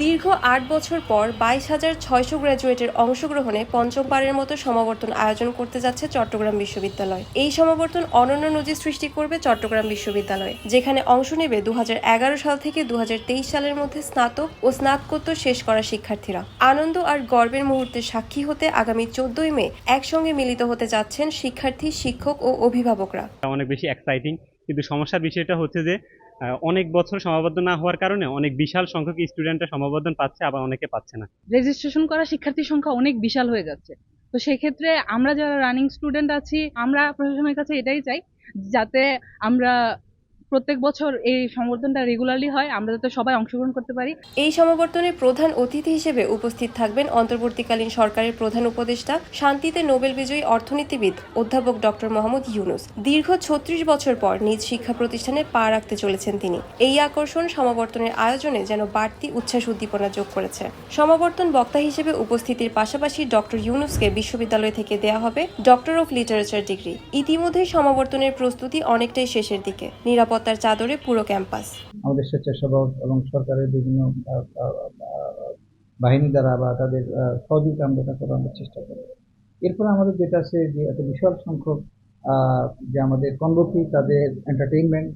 দীর্ঘ ৮ বছর পর ২২,৬০০ গ্র্যাজুয়েটের অংশগ্রহণে পঞ্চমবারের মতো সমাবর্তন আয়োজন করতে যাচ্ছে চট্টগ্রাম বিশ্ববিদ্যালয়। এই সমাবর্তন অনন্য নজির সৃষ্টি করবে চট্টগ্রাম বিশ্ববিদ্যালয়ে, যেখানে অংশ নেবে ২০১১ সাল থেকে ২০২৩ সালের মধ্যে স্নাতক ও স্নাতকোত্তর শেষ করা শিক্ষার্থীরা। আনন্দ আর গর্বের মুহূর্তের সাক্ষী হতে আগামী ১৪ই মে একসঙ্গে মিলিত হতে যাচ্ছেন শিক্ষার্থী, শিক্ষক ও অভিভাবকরা। অনেক বেশি এক্সাইটিং, কিন্তু সমস্যার বিষয়টা হচ্ছে যে অনেক বছর সমাবদ্ধ না হওয়ার কারণে অনেক বিশাল সংখ্যক স্টুডেন্টরা সমাবর্তন পাচ্ছে, আবার অনেকে পাচ্ছে না। রেজিস্ট্রেশন করা শিক্ষার্থীর সংখ্যা অনেক বিশাল হয়ে যাচ্ছে। তো সেক্ষেত্রে আমরা যারা রানিং স্টুডেন্ট আছি, আমরা প্রশাসনের কাছে এটাই চাই যাতে আমরা প্রত্যেক বছর এই সংবর্ধনটা রেগুলারলি হয়, আমরা যাতে সবাই অংশগ্রহণ করতে পারি। এই সমাবর্তনে প্রধান অতিথি হিসেবে উপস্থিত থাকবেন অন্তর্বর্তীকালীন সরকারের প্রধান উপদেষ্টা, শান্তিতে নোবেল বিজয়ী অর্থনীতিবিদ অধ্যাপক ডক্টর মোহাম্মদ ইউনুস। দীর্ঘ ৩৬ বছর পর নিজ শিক্ষা প্রতিষ্ঠানে পা রাখতে চলেছেন তিনি। এই আকর্ষণ সমাবর্তনের আয়োজনে যেন বাড়তি উচ্ছ্বাস উদ্দীপনা যোগ করেছে। সমাবর্তন বক্তা হিসেবে উপস্থিতির পাশাপাশি ডক্টর ইউনুসকে বিশ্ববিদ্যালয় থেকে দেয়া হবে ডক্টর অফ লিটারেচার ডিগ্রি। ইতিমধ্যেই সমাবর্তনের প্রস্তুতি অনেকটাই শেষের দিকে। নিরাপত্তার চাদরে পুরো ক্যাম্পাস। আমাদের স্বেচ্ছাসেবক এবং সরকারের বিভিন্ন বাহিনী দ্বারা বা তাদের সহযোগিতা আমরা করানোর চেষ্টা করি। এরপরে আমাদের যেটা আছে যে এত বিশাল সংখ্যক যে আমাদের কনভোকি, তাদের এন্টারটেইনমেন্ট